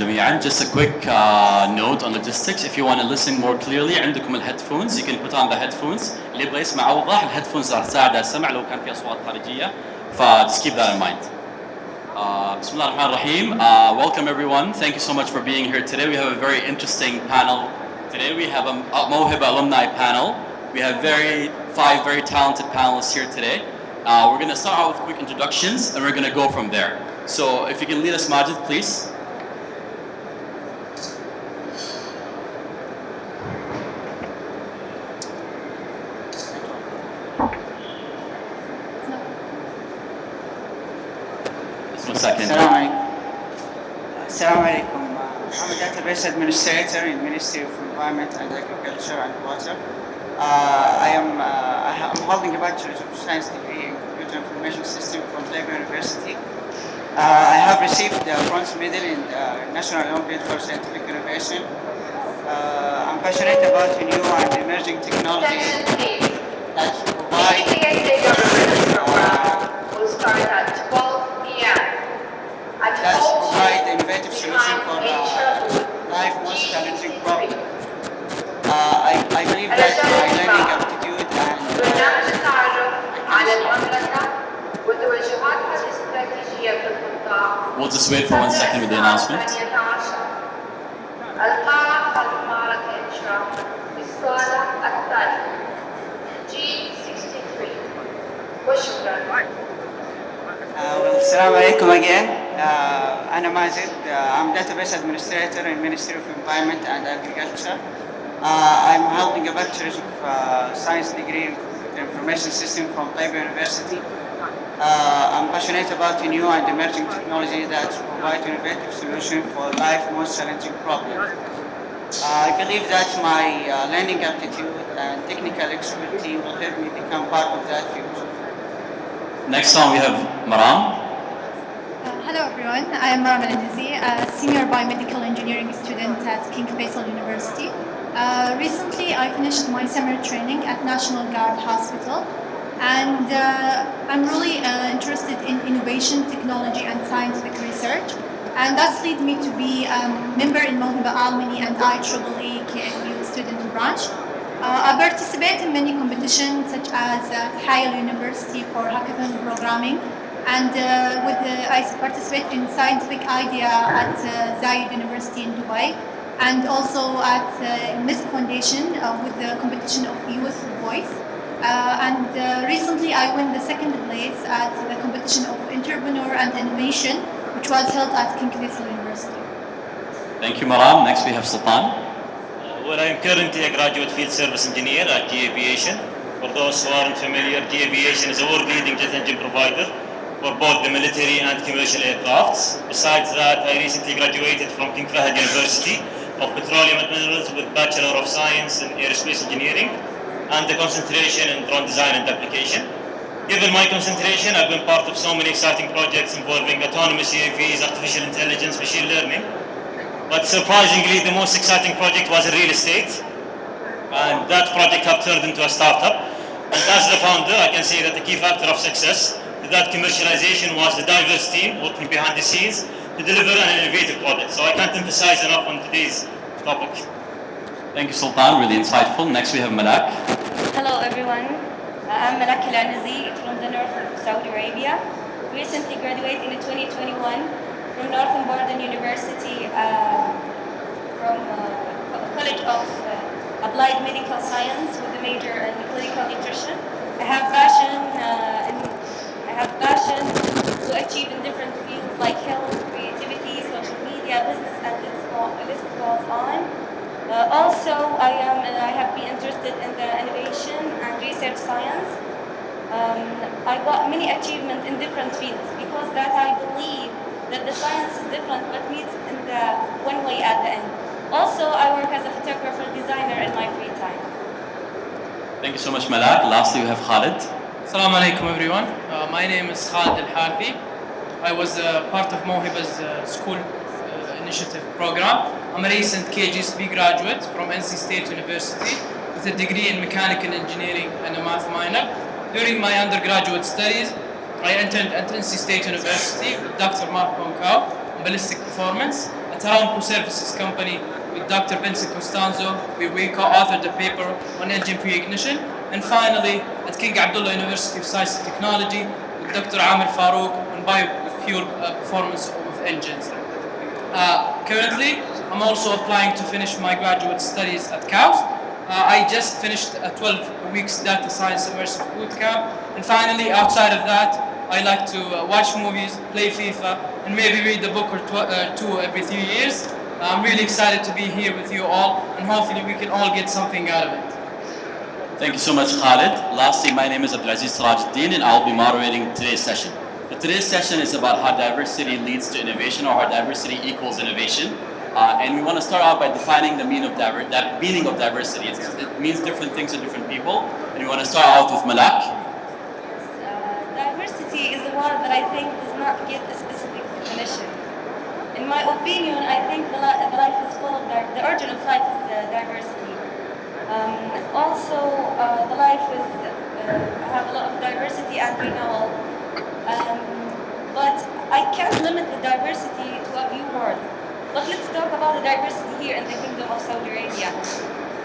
جميعا. Just a quick note on logistics. If you want to listen more clearly عندكم الهيدفونز. You can put on the headphones. اللي يبغى يسمع أوضح الهيدفونز راح تساعد على السمع لو كان في أصوات خارجية. Just keep that in mind. بسم الله الرحمن الرحيم. Welcome everyone. Thank you so much for being here today. We have a very interesting panel. Today we have a Mohiba alumni panel. We have five very talented panelists here today. We're going to start out with quick introductions and we're going to go from there. So if you can lead us, Majed, please. Assalamu alaikum. I'm a database administrator in Ministry of Environment and Agriculture and Water. I'm holding a Bachelor of Science degree in Computer Information System from Labour University. I have received the bronze medal in the National Olympiad for Scientific Innovation. I'm passionate about new and emerging technologies that provide innovative solutions for life most challenging problems. I believe that my learning aptitude and We'll just wait for 1 second with the announcement. Assalamu alaikum again. I'm Majed. I'm database administrator in Ministry of Environment and Agriculture. I'm holding a Bachelor of Science degree in Computer Information System from Labour University. I'm passionate about new and emerging technology that provide innovative solutions for life's most challenging problems. I believe that my learning aptitude and technical expertise will help me become part of that future. Next on we have Maram. Hello everyone, I am Maram Al-Nizi, a senior biomedical engineering student at King Faisal University. Recently I finished my summer training at National Guard Hospital, and I'm really interested in innovation, technology and scientific research, and that's led me to be a member in Mohiba Alumni and IEEE KFU student branch. I participate in many competitions such as Tahayal University for hackathon programming, and I participate in scientific idea at Zayed University in Dubai, and also at MISC Foundation with the competition of Youth Voice. Recently I won the second place at the competition of Entrepreneur and Innovation, which was held at King Faisal University. Thank you, Maram. Next we have Sultan. Well, I am currently a graduate field service engineer at GE Aviation. For those who aren't familiar, GE Aviation is a world-leading jet engine provider for both the military and commercial aircrafts. Besides that, I recently graduated from King Fahd University of Petroleum and Minerals with Bachelor of Science in Aerospace Engineering and a concentration in drone design and application. Given my concentration, I've been part of so many exciting projects involving autonomous UAVs, artificial intelligence, machine learning. But surprisingly, the most exciting project was in real estate, and that project have turned into a startup. And as the founder, I can say that the key factor of success to that commercialization was the diverse team working behind the scenes to deliver an innovative product. So I can't emphasize enough on today's topic. Thank you, Sultan. Really insightful. Next we have Malak. Hello everyone. I'm Malak Al-Anazi from the north of Saudi Arabia. Recently graduated in 2021 from Northern University from College of Applied Medical Science with a major in clinical nutrition. I have passion to achieve in different fields like health, creativity, social media, business, and list goes on. Also, I have been interested in the innovation and research science. I got many achievements in different fields because that I believe that the science is different but meets in the one way at the end. Also, I work as a photographer designer in my free time. Thank you so much, Malak. Lastly, we have Khalid. Assalamu alaikum everyone. My name is Khalid Al-Harthi. I was part of Mohiba's school initiative program. I'm a recent KGSB graduate from NC State University with a degree in mechanical engineering and a math minor. During my undergraduate studies, I entered at NC State University with Dr. Mark Bonkau on ballistic performance, a at Aramco Services Company with Dr. Vincent Costanzo, where we co-authored a paper on engine pre-ignition. And finally, at King Abdullah University of Science and Technology with Dr. Amir Farouk on biofuel performance of engines. Currently, I'm also applying to finish my graduate studies at KAUST. I just finished a 12 weeks data science immersive bootcamp. And finally, outside of that, I like to watch movies, play FIFA, and maybe read a book or two every 3 years. I'm really excited to be here with you all, and hopefully we can all get something out of it. Thank you so much, Khalid. Lastly, my name is Abdulaziz Sirajuddin, and I'll be moderating today's session. Today's session is about how diversity leads to innovation, or how diversity equals innovation. And we want to start out by defining the meaning of diversity. It means different things to different people. And we want to start out with Malak. Diversity is a word that I think does not get a specific definition. In my opinion, I think the life is full of the origin of life is diversity. Also, the life is have a lot of diversity, and we know. But I can't limit the diversity to a few words. But let's talk about the diversity here in the Kingdom of Saudi Arabia.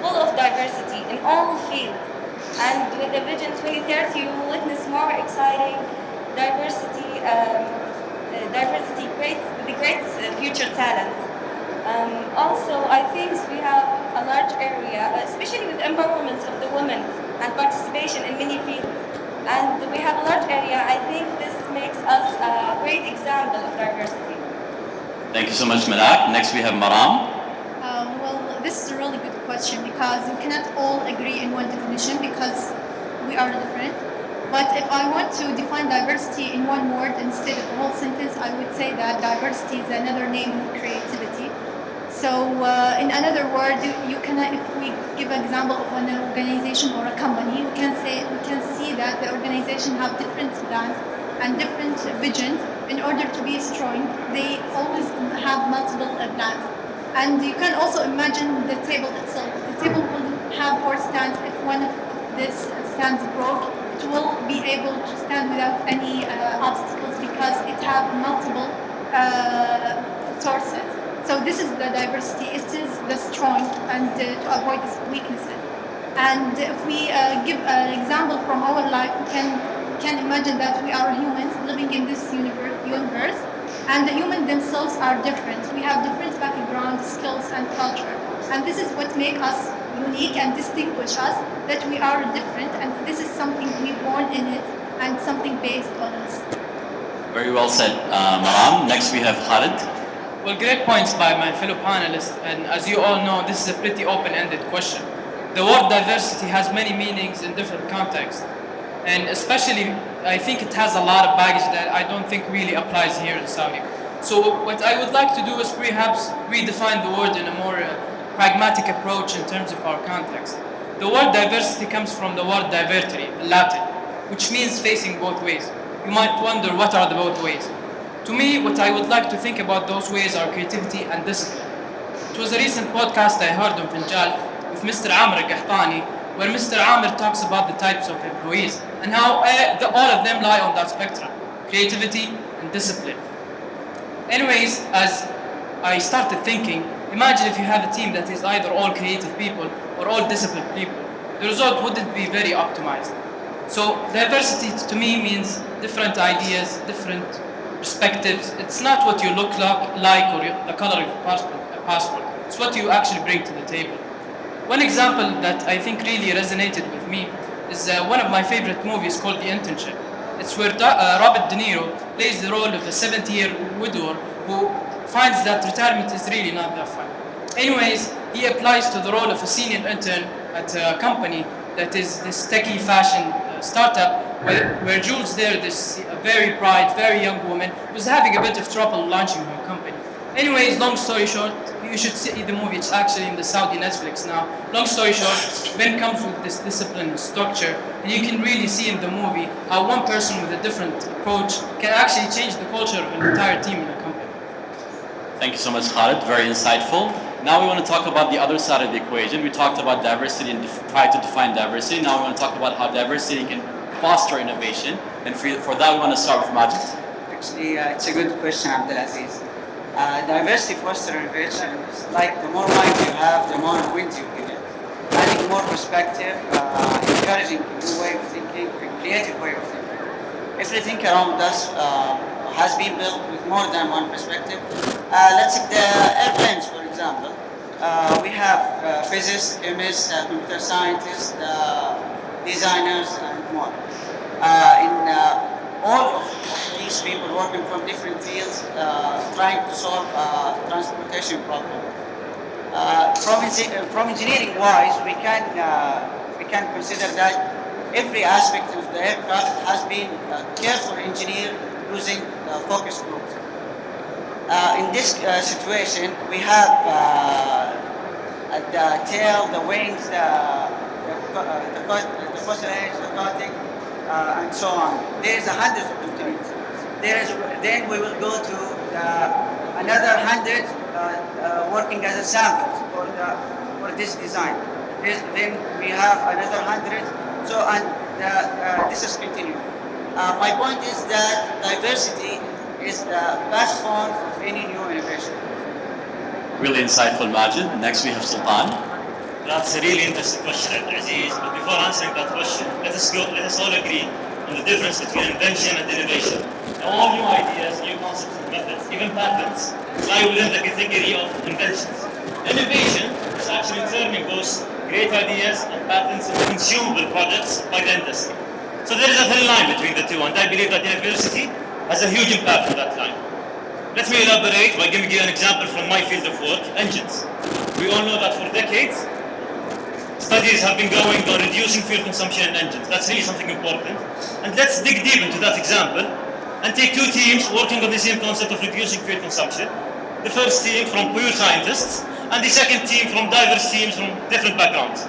Full of diversity in all fields. And with the Vision 2030, you will witness more exciting diversity, with the great future talent. Also, I think we have a large area, especially with empowerment of the women and participation in many fields. And we have a large area. I think this makes us a great example of diversity. Thank you so much, Malak. Next we have Maram. Well, this is a really good question because we cannot all agree in one definition because we are different. But if I want to define diversity in one word instead of a whole sentence, I would say that diversity is another name for creativity. So, in another word, if we give an example of an organization or a company, we can see that the organization have different plans and different visions. In order to be strong, they always have multiple plans. And you can also imagine the table itself. The table will have 4 stands. If one of these stands broke, it will be able to stand without any obstacles because it have multiple sources. So this is the diversity. It is the strong and to avoid its weaknesses. And if we give an example from our life, we can imagine that we are humans living in this universe, and the humans themselves are different. We have different background, skills, and culture. And this is what makes us unique and distinguish us, that we are different, and this is something we born in it and something based on us. Very well said, Maram. Next we have Khalid. Well, great points by my fellow panelists, and as you all know, this is a pretty open-ended question. The word diversity has many meanings in different contexts, and especially I think it has a lot of baggage that I don't think really applies here in Saudi. So what I would like to do is perhaps redefine the word in a more pragmatic approach in terms of our context. The word diversity comes from the word divertere, Latin, which means facing both ways. You might wonder, what are the both ways? To me, what I would like to think about those ways are creativity and discipline. It was a recent podcast I heard on Finjal with Mr. Amr al-Qahtani, where Mr. Amr talks about the types of employees and how all of them lie on that spectrum, creativity and discipline. Anyways, as I started thinking, imagine if you have a team that is either all creative people or all disciplined people. The result wouldn't be very optimized. So diversity to me means different ideas, different perspectives. It's not what you look like or the color of your passport. It's what you actually bring to the table. One example that I think really resonated with me is one of my favorite movies called The Internship. It's where Robert De Niro plays the role of a 70-year widower who finds that retirement is really not that fun. Anyways, he applies to the role of a senior intern at a company that is this techie fashion startup where Jules there, this very bright, very young woman, was having a bit of trouble launching her company. Anyways, long story short, you should see the movie. It's actually in the Saudi Netflix now. Long story short, Ben comes with this discipline and structure, and you can really see in the movie how one person with a different approach can actually change the culture of an entire team in a company. Thank you so much, Khalid. Very insightful. Now we want to talk about the other side of the equation. We talked about diversity and try to define diversity. Now we want to talk about how diversity can foster innovation. And for that, we want to start with Majed. Actually, it's a good question, Abdulaziz. Diversity fosters innovation. It's like the more minds you have, the more wins you can get. Adding more perspective, encouraging new way of thinking, a creative way of thinking. Everything around us has been built with more than one perspective. Let's take the airplanes, for example. We have physicists, chemists, computer scientists, designers, and more. All of these people working from different fields, trying to solve transportation problem. From engineering wise, we can consider that every aspect of the aircraft has been carefully engineered using focus groups. In this situation, we have the tail, the wings, the fuselage, the cockpit, and so on. There is hundreds of components. Then we will go to another 100 working as a sample for this design. Then we have another 100. So this is continuing. My point is that diversity is the backbone of any new innovation. Really insightful, Majid. Next we have Sultan. That's a really interesting question, Aziz. But before answering that question, let us all agree on the difference between invention and innovation. Now, all new ideas, new concepts and methods, even patents, lie within the category of inventions. Innovation is actually turning those great ideas and patents into consumable products by the industry. So there is a thin line between the two, and I believe that university has a huge impact on that line. Let me elaborate by giving you an example from my field of work, engines. We all know that for decades, studies have been going on reducing fuel consumption in engines. That's really something important. And let's dig deep into that example and take two teams working on the same concept of reducing fuel consumption. The first team from pure scientists and the second team from diverse teams from different backgrounds.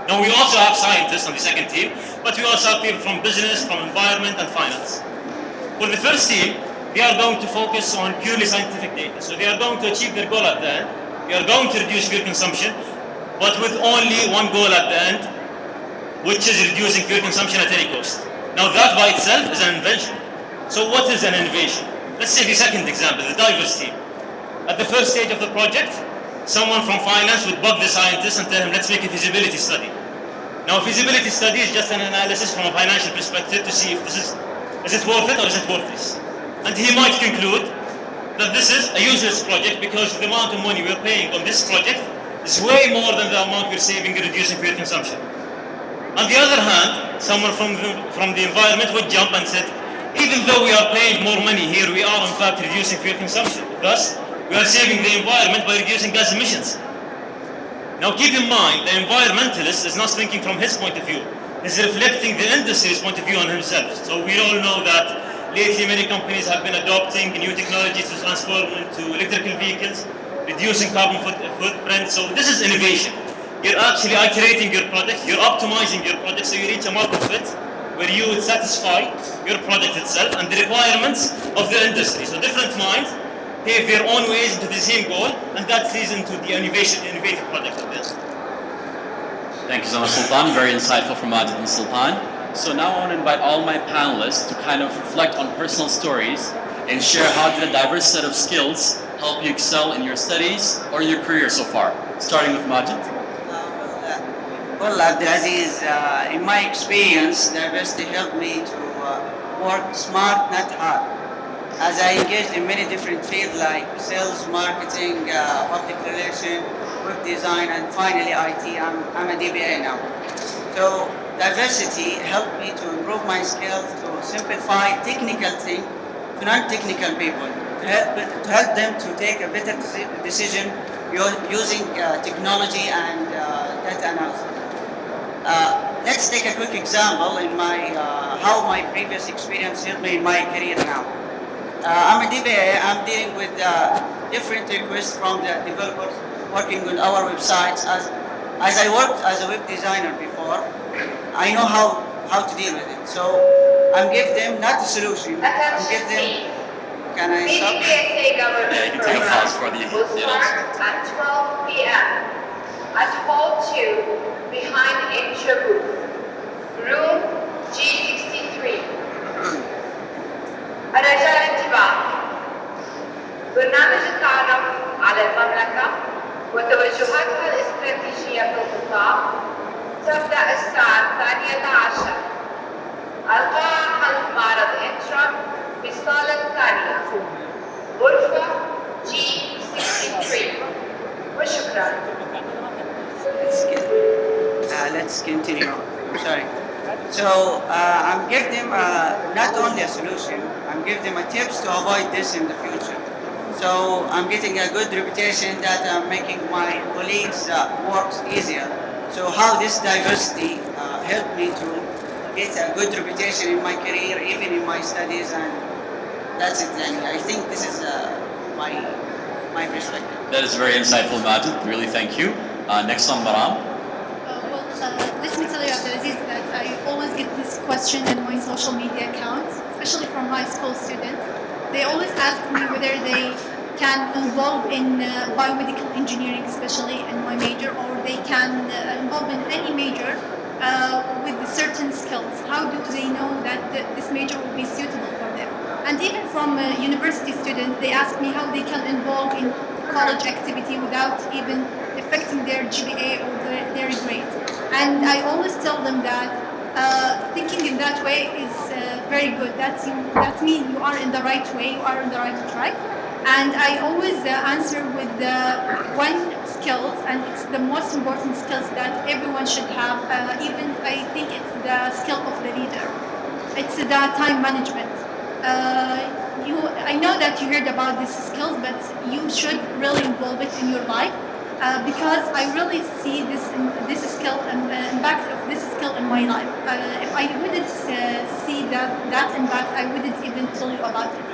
Now we also have scientists on the second team, but we also have people from business, from environment and finance. For the first team, they are going to focus on purely scientific data. So they are going to achieve their goal at the end. They are going to reduce fuel consumption, but with only one goal at the end, which is reducing fuel consumption at any cost. Now that by itself is an invention. So what is an innovation? Let's take the second example, the diverse team. At the first stage of the project, someone from finance would bug the scientist and tell him, let's make a feasibility study. Now a feasibility study is just an analysis from a financial perspective to see if is it worth it or is it worth this? And he might conclude that this is a useless project because the amount of money we're paying on this project is way more than the amount we're saving in reducing fuel consumption. On the other hand, someone from the environment would jump and said, even though we are paying more money here, we are in fact reducing fuel consumption. Thus, we are saving the environment by reducing gas emissions. Now keep in mind, the environmentalist is not thinking from his point of view. He's reflecting the industry's point of view on himself. So we all know that lately many companies have been adopting new technologies to transform into electrical vehicles, reducing carbon footprint. So this is innovation. You're actually iterating your product, you're optimizing your product so you reach a market fit where you would satisfy your product itself and the requirements of the industry. So different minds pave their own ways into the same goal, and that leads into the innovative product of this. Thank you so much, Sultan. Very insightful from Majid and Sultan. So now I want to invite all my panelists to kind of reflect on personal stories and share how did a diverse set of skills help you excel in your studies or your career so far. Starting with Majid. Well, Abdulaziz, in my experience, diversity helped me to work smart, not hard. As I engaged in many different fields like sales, marketing, public relations, web design, and finally IT. I'm a DBA now. So diversity helped me to improve my skills, to simplify technical things to non-technical people, to help them to take a better decision using technology and data analysis. Let's take a quick example in my how my previous experience helped me in my career now. I'm a DBA. I'm dealing with different requests from the developers working on our websites. As I worked as a web designer before, I know how to deal with it. So I'm giving them not the solution. I'm giving them. Can I stop? Yeah, you can take a pause for the will start at 12 p.m. at Hall 2 behind Intro booth, room G63. الرجاء الانتباه برنامج 10 القاعة خلف معرض انترا بالصالة الثانية غرفة G63 وشكرا. Let's continue. Sorry. So I'm giving them not only a solution, I'm giving them a tips to avoid this in the future. So I'm getting a good reputation that I'm making my colleagues' works easier. So how this diversity helped me to get a good reputation in my career, even in my studies, and that's it. And I think this is my perspective. That is very insightful, Majed. Really, thank you. Next on Maram. Let me tell you, Abdulaziz, that I always get this question in my social media accounts, especially from high school students. They always ask me whether they can involve in biomedical engineering, especially in my major, or they can involve in any major with certain skills. How do they know that this major will be suitable for them? And even from university students, they ask me how they can involve in college activity without even affecting their GPA or their grade. And I always tell them that thinking in that way is very good. That means you are in the right way, you are on the right track. And I always answer with one skills, and it's the most important skills that everyone should have. Even I think it's the skill of the leader. It's the time management. I know that you heard about these skills, but you should really involve it in your life. Because I really see this skill and impact of this skill in my life. If I wouldn't see that impact, I wouldn't even tell you about it.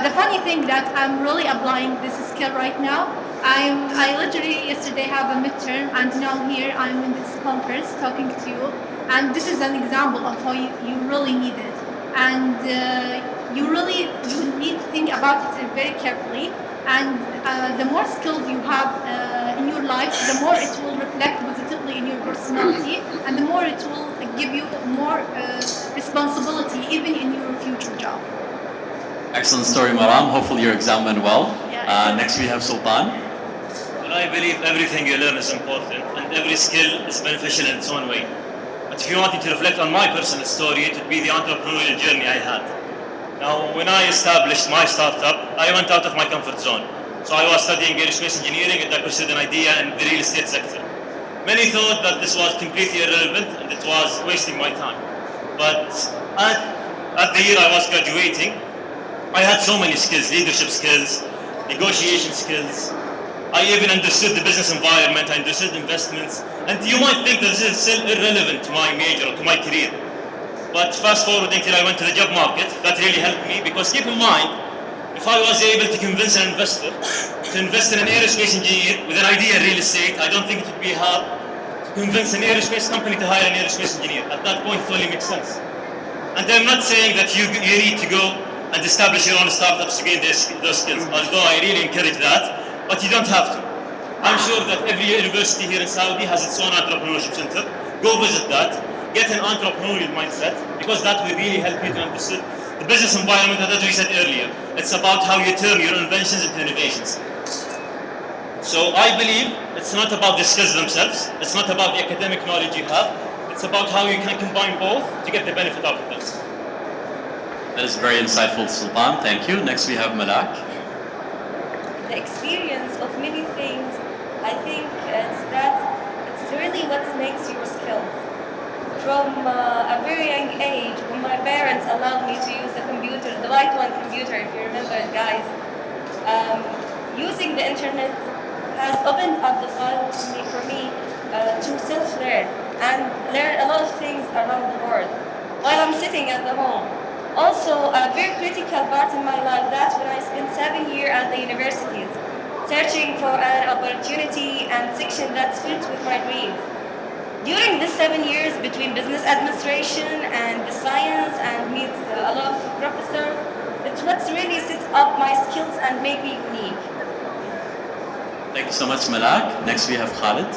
The funny thing that I'm really applying this skill right now. I literally yesterday have a midterm, and now here I'm in this conference talking to you, and this is an example of how you really need it, and you need to think about it very carefully. And the more skills you have in your life, the more it will reflect positively in your personality, and the more it will give you more responsibility even in your future job. Excellent story, Maram. Hopefully your exam went well. Yeah, Next we have Sultan. Well, I believe everything you learn is important, and every skill is beneficial in its own way. But if you wanted to reflect on my personal story, it would be the entrepreneurial journey I had. Now, when I established my startup, I went out of my comfort zone. So I was studying aerospace engineering, and I pursued an idea in the real estate sector. Many thought that this was completely irrelevant and it was wasting my time. But at the year I was graduating, I had so many skills: leadership skills, negotiation skills. I even understood the business environment, I understood investments. And you might think that this is still irrelevant to my major or to my career. But fast forwarding till I went to the job market, that really helped me, because keep in mind, if I was able to convince an investor to invest in an aerospace engineer with an idea in real estate, I don't think it would be hard to convince an aerospace company to hire an aerospace engineer. At that point, it only makes sense. And I'm not saying that you need to go and establish your own startups to gain those skills, although I really encourage that, but you don't have to. I'm sure that every university here in Saudi has its own entrepreneurship center. Go visit that. Get an entrepreneurial mindset, because that will really help you to understand the business environment that we said earlier. It's about how you turn your inventions into innovations. So I believe it's not about the skills themselves, it's not about the academic knowledge you have, it's about how you can combine both to get the benefit out of them. That is very insightful, Sultan. Thank you. Next we have Malak. The experience of many things, I think it's really what makes your skills. From a very young age, when my parents allowed me to use the computer, the light one computer, if you remember it, guys, using the internet has opened up the file for me to self-learn and learn a lot of things around the world while I'm sitting at the home. Also, a very critical part in my life, that's when I spent 7 years at the universities, searching for an opportunity and section that's fit with my dreams. During this 7 years between business administration and the science and meet a lot of professors, it's what's really set up my skills and make me unique. Thank you so much, Malak. Next we have Khalid.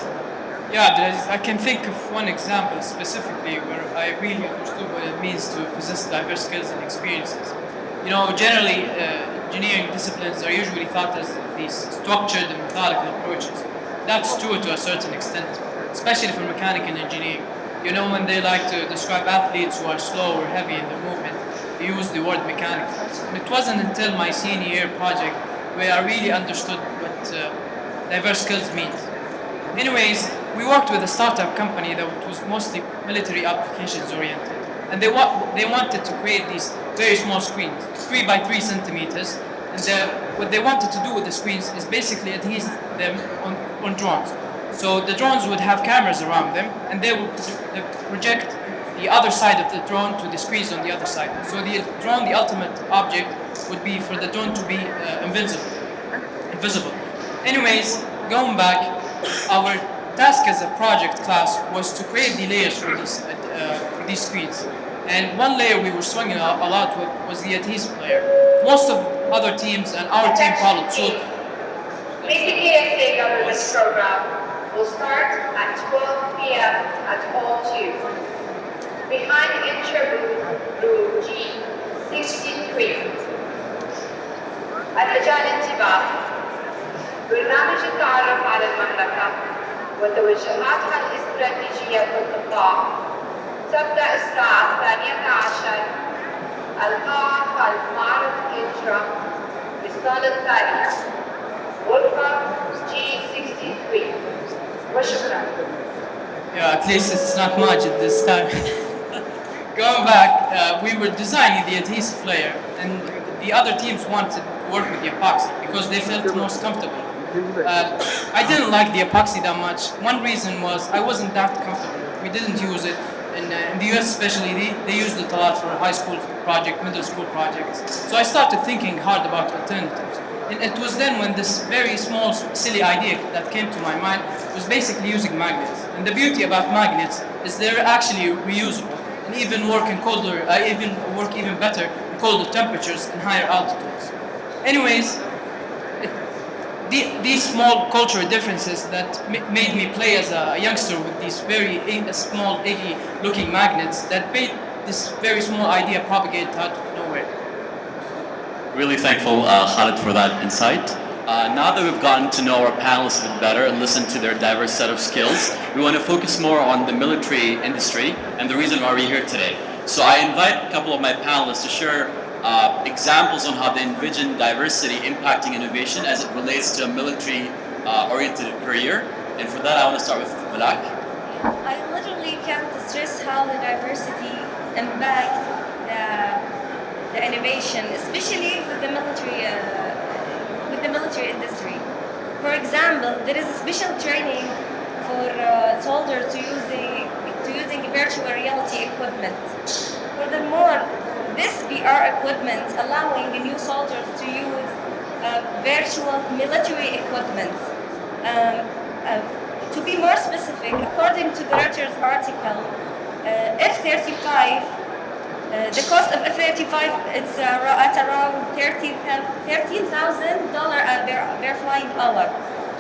Yeah, I can think of one example specifically where I really understood what it means to possess diverse skills and experiences. You know, generally, engineering disciplines are usually thought as these structured and methodical approaches. That's true to a certain extent, especially for mechanical engineering. You You know, when they like to describe athletes who are slow or heavy in their movement, they use the word mechanical. And it wasn't until my senior year project where I really understood what diverse skills means. Anyways, we worked with a startup company that was mostly military applications oriented. And they wanted to create these very small screens, 3 by 3 centimeters. And what they wanted to do with the screens is basically adhere them on drones. So the drones would have cameras around them, and they would project the other side of the drone to the screens on the other side. So the drone, the ultimate object, would be for the drone to be invisible. Anyways, going back, our task as a project class was to create the layers for these screens. And one layer we were swinging a lot with was the adhesive layer. Most of other teams and our team followed suit. Basic ESA governance program will start at 12 p.m. at Hall 2. Behind room G63. الرجال انتباه. برنامج التعرف على المملكة وتوجهاتها الاستراتيجية في القطاع تبدأ الساعة 12. القاعة خلف معرض إنشرا بالصالة الثانية غرفة G63 وشكرا. Yeah, at least it's not Majed this time. Going back, we were designing the adhesive layer, and the other teams wanted to work with the epoxy because they felt most comfortable. I didn't like the epoxy that much. One reason was I wasn't that comfortable. We didn't use it. In the US especially, they used it a lot for high school project, middle school projects. So I started thinking hard about alternatives. And it was then when this very small, silly idea that came to my mind was basically using magnets. And the beauty about magnets is they're actually reusable and even work in even better in colder temperatures and higher altitudes. Anyways, these small cultural differences that made me play as a youngster with these very small, eggy-looking magnets that made this very small idea propagate out of nowhere. Really thankful, Khalid, for that insight. Now that we've gotten to know our panelists a bit better and listened to their diverse set of skills, we want to focus more on the military industry and the reason why we're here today. So I invite a couple of my panelists to share examples on how they envision diversity impacting innovation as it relates to a military-oriented career. And for that, I want to start with Malak. I literally can't stress how the diversity impacts the innovation, especially with the military industry. For example, there is a special training for soldiers to using virtual reality equipment. Furthermore, this VR equipment allowing the new soldiers to use virtual military equipment. To be more specific, according to the Reuters article, F-35, the cost of F-35 it's at around $13,000 per flying hour.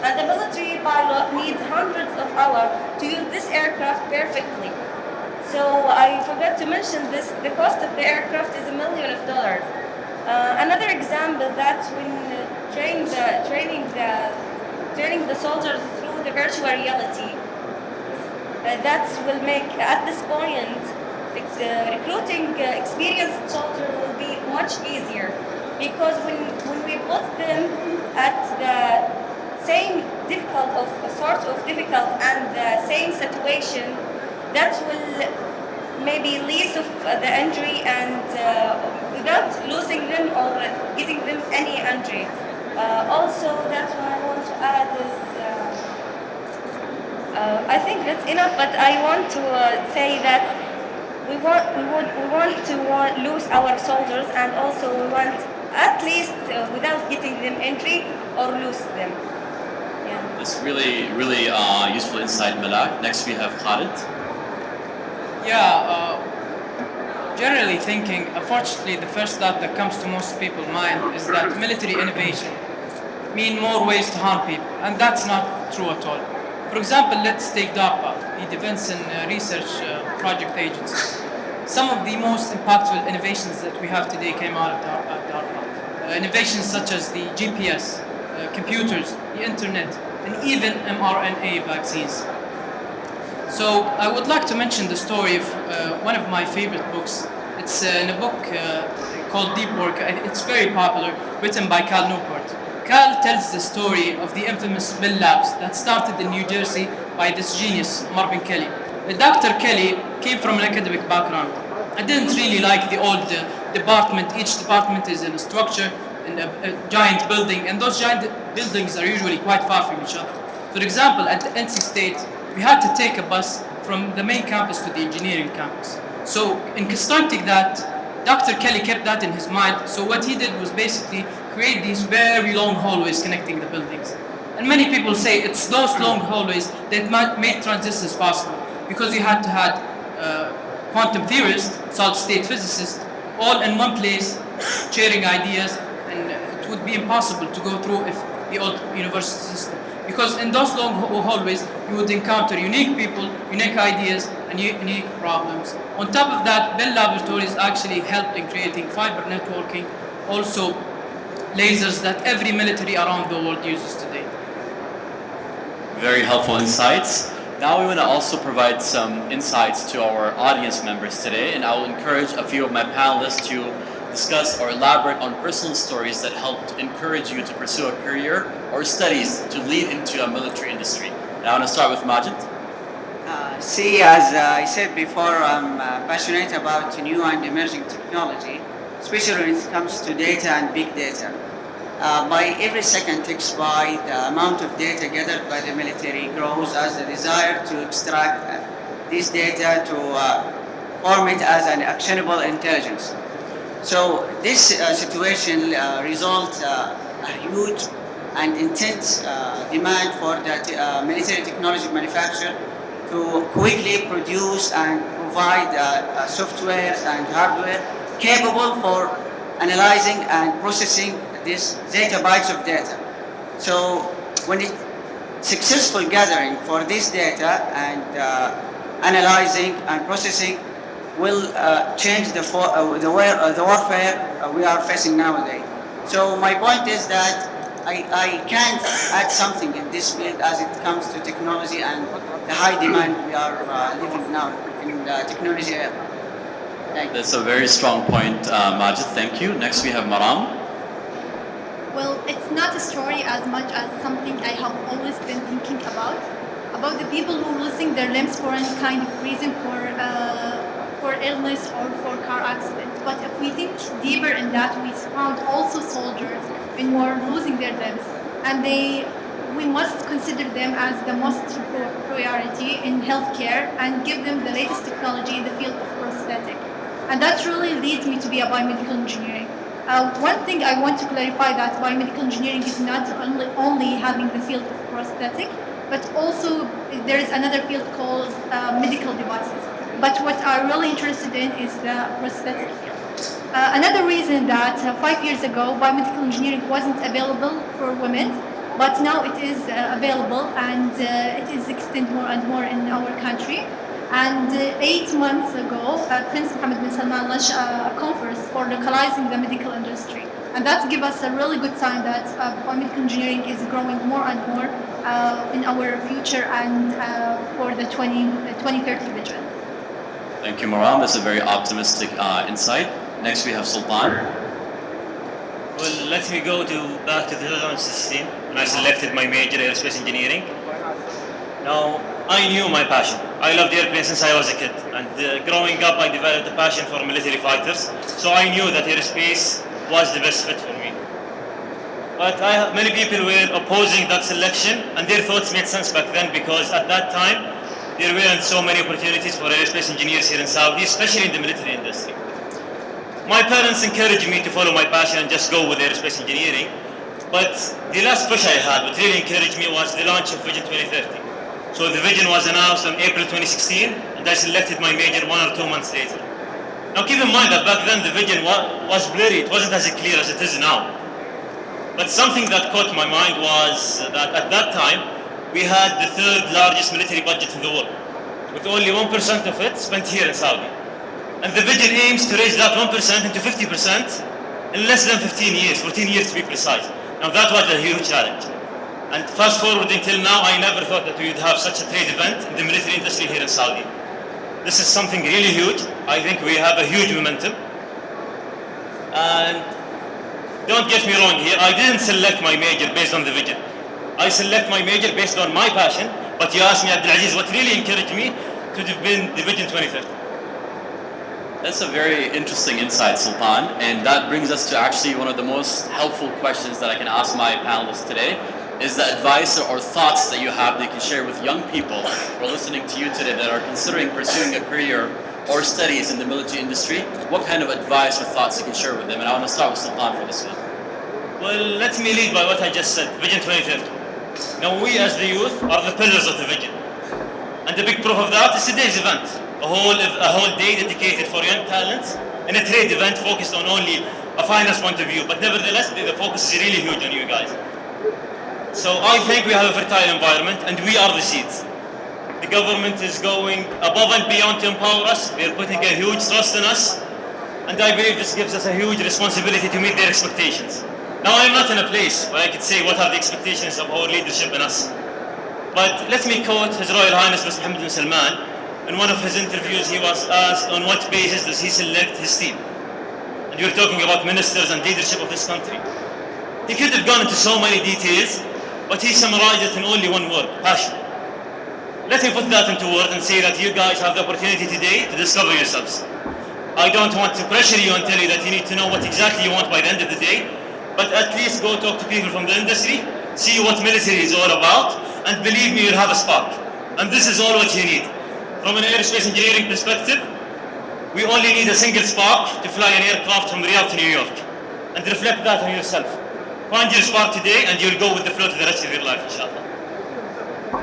And the military pilot needs hundreds of hours to use this aircraft perfectly. So I forgot to mention this, the cost of the aircraft is $1 million. Another example that's when training the soldiers through the virtual reality. That will make, at this point, recruiting experienced soldiers will be much easier, because when we put them at the same difficult and the same situation, that will maybe least of the injury and without losing them or getting them any injury. Also, that's what I want to add is I think that's enough, but I want to say that we want to lose our soldiers, and also we want at least without getting them injury or lose them. Yeah. That's really useful insight, Malak. Next we have Khalid. Yeah, generally thinking, unfortunately, the first thought that comes to most people's mind is that military innovation mean more ways to harm people, and that's not true at all. For example, let's take DARPA, the Defense and Research Project Agency. Some of the most impactful innovations that we have today came out of DARPA. Innovations such as the GPS, computers, the internet, and even mRNA vaccines. So I would like to mention the story of one of my favorite books. It's in a book called Deep Work. It's very popular, written by Cal Newport. Cal tells the story of the infamous Bell Labs that started in New Jersey by this genius, Marvin Kelly. Dr. Kelly came from an academic background. I didn't really like the old department. Each department is in a structure, in a giant building, and those giant buildings are usually quite far from each other. For example, at the NC State, we had to take a bus from the main campus to the engineering campus. So in constructing that, Dr. Kelly kept that in his mind. So what he did was basically create these very long hallways connecting the buildings. And many people say it's those long hallways that made transistors possible, because you had to have quantum theorists, solid-state physicists, all in one place, sharing ideas, and it would be impossible to go through if the old university system. Because in those long hallways, you would encounter unique people, unique ideas, and unique problems. On top of that, Bell Laboratories actually helped in creating fiber networking, also lasers that every military around the world uses today. Very helpful insights. Now we want to also provide some insights to our audience members today, and I will encourage a few of my panelists to discuss or elaborate on personal stories that helped encourage you to pursue a career or studies to lead into a military industry. And I want to start with Majed. As I said before, I'm passionate about new and emerging technology, especially when it comes to data and big data. By every second ticks by, the amount of data gathered by the military grows as the desire to extract this data to form it as an actionable intelligence. So this situation results a huge and intense demand for the military technology manufacturer to quickly produce and provide softwares and hardware capable for analyzing and processing these zettabytes of data. So when it successful gathering for this data and analyzing and processing will change the warfare we are facing nowadays. So my point is that I can't add something in this field as it comes to technology and the high demand we are living now in the technology era. That's a very strong point, Majed. Thank you. Next we have Maram. Well, it's not a story as much as something I have always been thinking about the people who are losing their limbs for any kind of reason, for illness or for car accident. But if we think deeper in that, we found also soldiers when were losing their limbs, and we must consider them as the most priority in healthcare and give them the latest technology in the field of prosthetic. And that really leads me to be a biomedical engineering. One thing I want to clarify that biomedical engineering is not only having the field of prosthetic, but also there is another field called medical devices. But what I'm really interested in is the prosthetic field. Another reason that 5 years ago biomedical engineering wasn't available for women, but now it is available, and it is extended more and more in our country. And 8 months ago, Prince Mohammed bin Salman launched a conference for localizing the medical industry. And that gives us a really good sign that biomedical engineering is growing more and more in our future and for the 2030 vision. Thank you, Maram. That's a very optimistic insight. Next we have Sultan. Well, let me go back to 2016 when I selected my major, aerospace engineering. Now, I knew my passion. I loved airplanes since I was a kid, and growing up I developed a passion for military fighters, so I knew that aerospace was the best fit for me. But many people were opposing that selection, and their thoughts made sense back then, because at that time there weren't so many opportunities for aerospace engineers here in Saudi, especially in the military industry. My parents encouraged me to follow my passion and just go with aerospace engineering, but the last push I had, what really encouraged me, was the launch of Vision 2030. So the vision was announced in April 2016, and I selected my major 1 or 2 months later. Now keep in mind that back then the vision was blurry, it wasn't as clear as it is now. But something that caught my mind was that at that time, we had the 3rd largest military budget in the world, with only 1% of it spent here in Saudi. And the vision aims to raise that 1% into 50% in less than 15 years, 14 years to be precise. Now that was a huge challenge. And fast forwarding till now, I never thought that we would have such a trade event in the military industry here in Saudi. This is something really huge. I think we have a huge momentum. And don't get me wrong here, I didn't select my major based on the vision. I select my major based on my passion, but you asked me, Abdulaziz, what really encouraged me to have been the Vision 2030. That's a very interesting insight, Sultan, and that brings us to actually one of the most helpful questions that I can ask my panelists today. Is the advice or thoughts that you have that you can share with young people who are listening to you today that are considering pursuing a career or studies in the military industry? What kind of advice or thoughts you can share with them? And I want to start with Sultan for this one. Well, let me lead by what I just said, Vision 2030. Now we as the youth are the pillars of the vision. And the big proof of that is today's event. A whole day dedicated for young talents in a trade event focused on only a finance point of view. But nevertheless, the focus is really huge on you guys. So I think we have a fertile environment and we are the seeds. The government is going above and beyond to empower us. They are putting a huge trust in us. And I believe this gives us a huge responsibility to meet their expectations. Now I'm not in a place where I could say what are the expectations of our leadership in us. But let me quote His Royal Highness Prince Mohammed bin Salman. In one of his interviews, he was asked on what basis does he select his team. And you're talking about ministers and leadership of this country. He could have gone into so many details, but he summarized it in only one word, passion. Let me put that into words and say that you guys have the opportunity today to discover yourselves. I don't want to pressure you and tell you that you need to know what exactly you want by the end of the day, but at least go talk to people from the industry, see what military is all about, and believe me, you'll have a spark. And this is all what you need. From an aerospace engineering perspective, we only need a single spark to fly an aircraft from Riyadh to New York. And reflect that on yourself. Find your spark today and you'll go with the flow to the rest of your life, inshallah.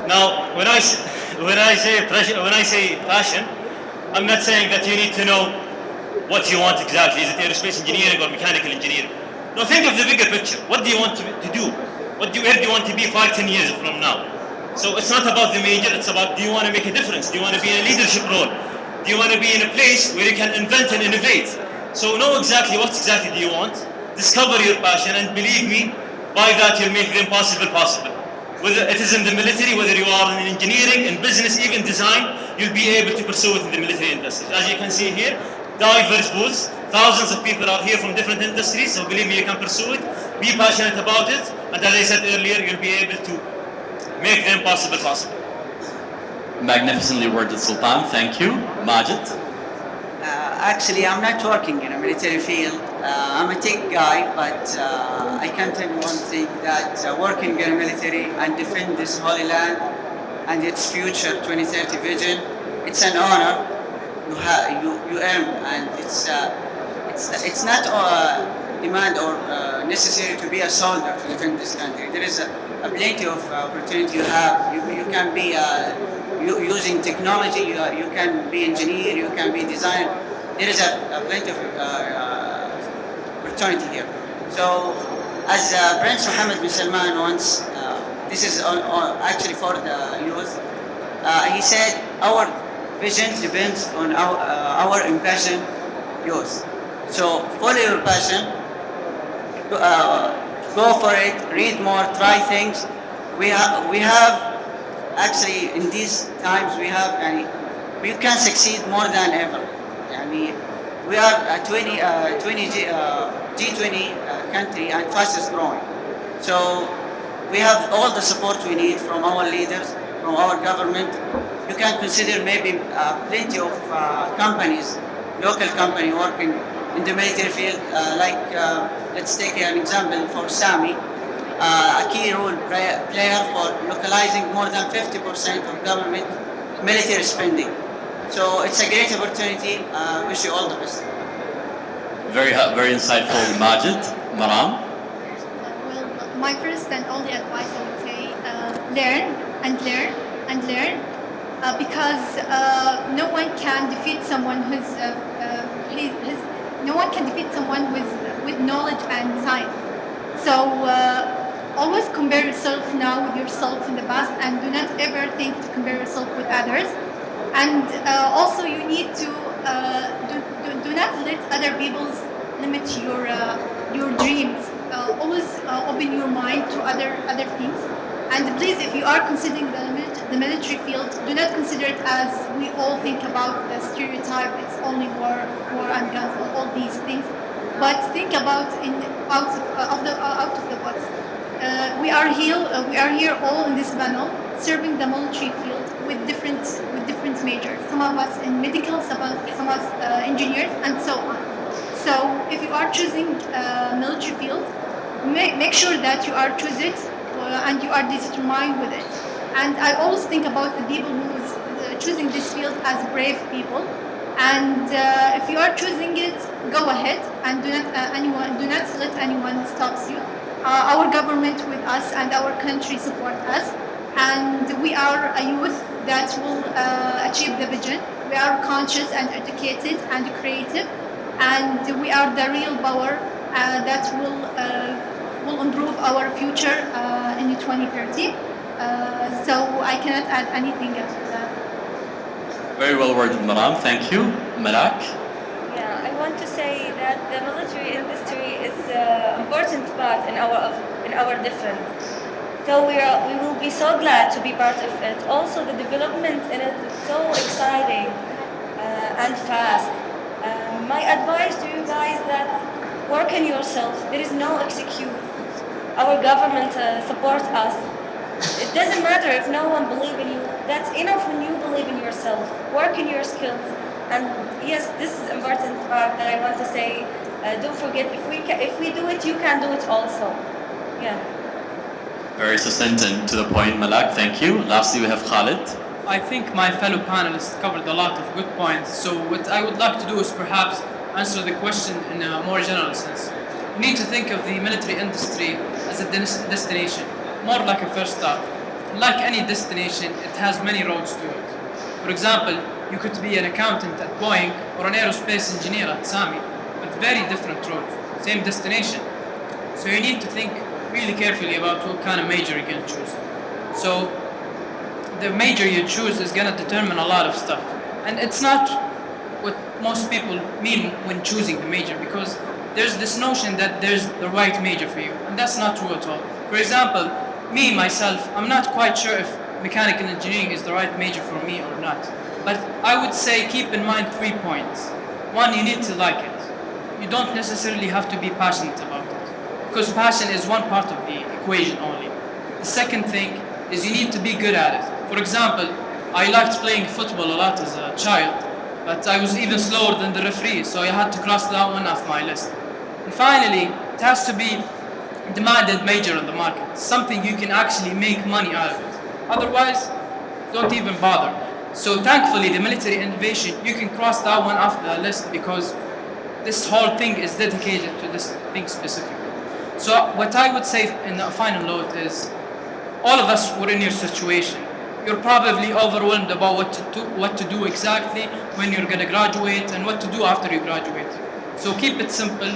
Now, when I say passion, I'm not saying that you need to know what you want exactly. Is it aerospace engineering or mechanical engineering? No, think of the bigger picture. What do you want to do? Where do you want to be 5-10 years from now? So it's not about the major, it's about, do you want to make a difference? Do you want to be in a leadership role? Do you want to be in a place where you can invent and innovate? So know exactly what exactly do you want, discover your passion, and believe me, by that you'll make the impossible possible. Whether it is in the military, whether you are in engineering, in business, even design, you'll be able to pursue it in the military industry. As you can see here, diverse booths, thousands of people are here from different industries, so believe me, you can pursue it, be passionate about it, and as I said earlier, you'll be able to make the impossible possible. Magnificently worded, Sultan. Thank you. Majed? Actually, I'm not working in a military field. I'm a tech guy, but I can tell you one thing, that working in a military and defend this holy land and its future 2030 vision, it's an honor you earn, and it's not demand or necessary to be a soldier to defend this country. There is a plenty of opportunity you have. You can be using technology, you can be engineer, you can be designer. There is a plenty of opportunity here. So, as Prince Mohammed bin Salman once, this is actually for the youth, he said, our vision depends on our impassioned youth. So, follow your passion, go for it, read more, try things. We have actually in these times we can succeed more than ever. We are a G20 country and fastest growing. So we have all the support we need from our leaders, from our government. You can consider maybe plenty of companies, local company working in the military field, let's take an example for SAMI, a key role player for localizing more than 50% of government military spending. So it's a great opportunity. Wish you all the best. Very insightful, Majed. Maram? Well, my first and only advice I would say, learn and learn and learn, because no one can defeat someone with knowledge and science. So always compare yourself now with yourself in the past, and do not ever think to compare yourself with others. And also you need to do not let other people's limit your dreams. Always open your mind to other things. And please, if you are considering the military field, do not consider it as we all think about the stereotype. It's only war and guns, all these things. But think about out of the box. We are here all in this panel, serving the military field with different majors. Some of us in medical, some of us engineers, and so on. So if you are choosing military field, make sure that you are choose it and you are determined with it. And I always think about the people who's choosing this field as brave people. And if you are choosing it, go ahead and do not let anyone stops you. Our government with us and our country support us, and we are a youth that will achieve the vision. We are conscious and educated and creative, and we are the real power that will improve our future in 2030. So I cannot add anything after that. Very well worded, Maram. Thank you. Malak? Yeah, I want to say that the military industry is an important part in our defense. So we will be so glad to be part of it. Also, the development in it is so exciting and fast. My advice to you guys that work on yourself. There is no excuse. Our government supports us. It doesn't matter if no one believes in you. That's enough when you believe in yourself. Work in your skills. And yes, this is important part that I want to say. Don't forget, if we do it, you can do it also. Yeah. Very succinct and to the point, Malak. Thank you. Lastly, we have Khalid. I think my fellow panelists covered a lot of good points. So what I would like to do is perhaps answer the question in a more general sense. You need to think of the military industry as a destination, more like a first stop. Like any destination, it has many roads to it. For example, you could be an accountant at Boeing or an aerospace engineer at SAMI, but very different roads, same destination. So you need to think really carefully about what kind of major you're going to choose. So the major you choose is going to determine a lot of stuff. And it's not what most people mean when choosing the major, because there's this notion that there's the right major for you, and that's not true at all. For example, myself, I'm not quite sure if mechanical engineering is the right major for me or not. But I would say keep in mind 3 points. One, you need to like it. You don't necessarily have to be passionate about it, because passion is one part of the equation only. The second thing is you need to be good at it. For example, I liked playing football a lot as a child, but I was even slower than the referee, so I had to cross that one off my list. And finally, it has to be demanded major on the market, something you can actually make money out of it. Otherwise, don't even bother. So thankfully, the military innovation, you can cross that one off the list because this whole thing is dedicated to this thing specifically. So what I would say in a final note is, all of us were in your situation. You're probably overwhelmed about what to do exactly when you're going to graduate and what to do after you graduate. So keep it simple.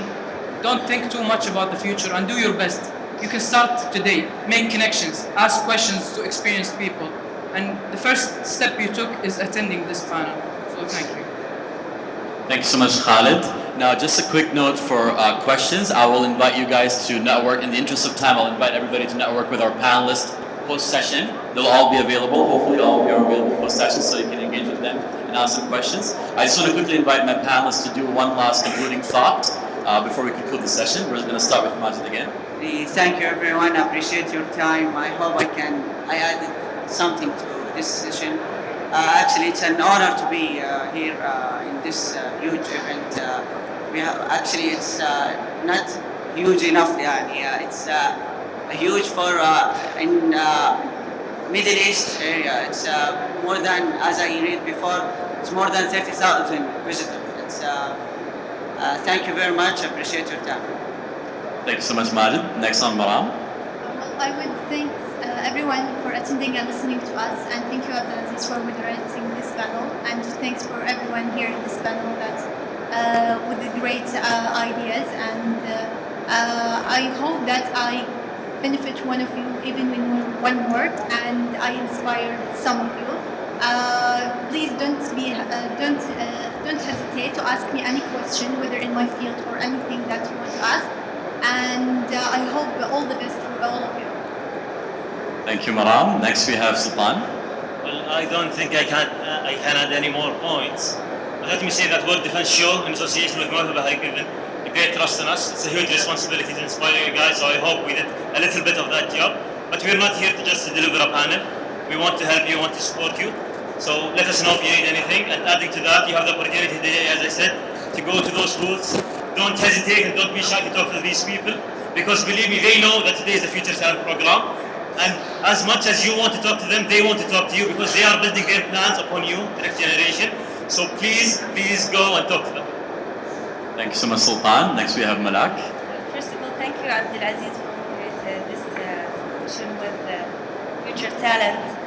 Don't think too much about the future and do your best. You can start today, make connections, ask questions to experienced people. And the first step you took is attending this panel. So thank you. Thank you so much, Khalid. Now, just a quick note for questions. I will invite you guys to network. In the interest of time, I'll invite everybody to network with our panelists post-session. They'll all be available. Hopefully, all of you are available post-session so you can engage with them and ask some questions. I just want to quickly invite my panelists to do one last concluding thought before we conclude the session. We're going to start with Majed again. Thank you, everyone. I appreciate your time. I hope I added something to this session. Actually, it's an honor to be here in this huge event. It's not huge enough. It's huge for in Middle East area. It's more than, as I read before, it's more than 30,000 visitors. It's thank you very much. I appreciate your time. Thank you so much, Majed. Next on Maram. Well, I would thank everyone for attending and listening to us, and thank you, Abdulaziz, for moderating this panel, and thanks for everyone here in this panel that with the great ideas, and I hope that I benefit one of you, even in one word, and I inspired some of you. Please don't hesitate to ask me any question, whether in my field or anything that you want to ask, and I hope all the best for all of you. Thank you, Maram. Next we have Sultan. Well, I don't think I can add any more points. But let me say that World Defense Show, in association with Mohiba, has given a great trust in us. It's a huge responsibility to inspire you guys, so I hope we did a little bit of that job. But we're not here to just deliver a panel. We want to help you, want to support you. So let us know if you need anything. And adding to that, you have the opportunity today, as I said, to go to those booths. Don't hesitate and don't be shy to talk to these people, because believe me, they know that today is the Future Talent Program. And as much as you want to talk to them, they want to talk to you, because they are building their plans upon you, the next generation. So please go and talk to them. Thank you so much, Sultan. Next we have Malak. First of all, thank you, Abdulaziz, for this session with Future Talent.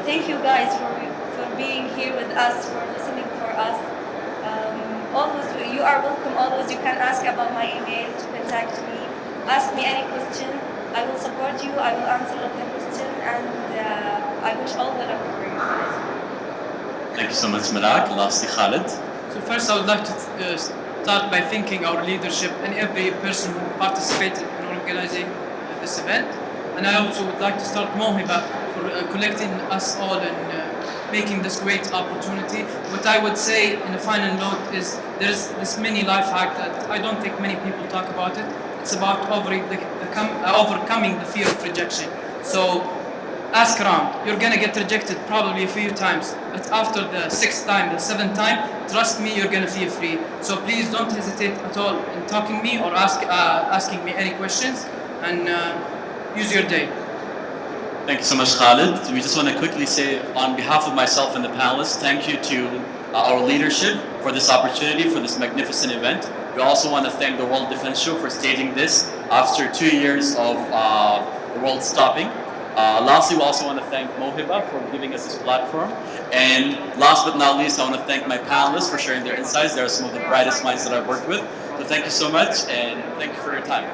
Thank you guys for being here with us, for listening for us. Always, you are welcome. Always, you can ask about my email to contact me. Ask me any question. I will support you. I will answer all the question, and I wish all the luck for you guys. Thank you so much, Malak. Lastly, Khalid. So first, I would like to start by thanking our leadership and every person who participated in organizing this event. And I also would like to start Mohiba for collecting us all and making this great opportunity. What I would say in the final note is there's this mini life hack that I don't think many people talk about it. It's about overcoming the fear of rejection. So ask around. You're gonna get rejected probably a few times, but after the 6th time, the 7th time, trust me, you're gonna feel free. So please don't hesitate at all in talking me or asking me any questions, and use your day. Thank you so much, Khalid. We just want to quickly say, on behalf of myself and the panelists, thank you to our leadership for this opportunity, for this magnificent event. We also want to thank the World Defense Show for staging this after 2 years of the world stopping. Lastly, we also want to thank Mohiba for giving us this platform. And last but not least, I want to thank my panelists for sharing their insights. They are some of the brightest minds that I've worked with. So thank you so much, and thank you for your time.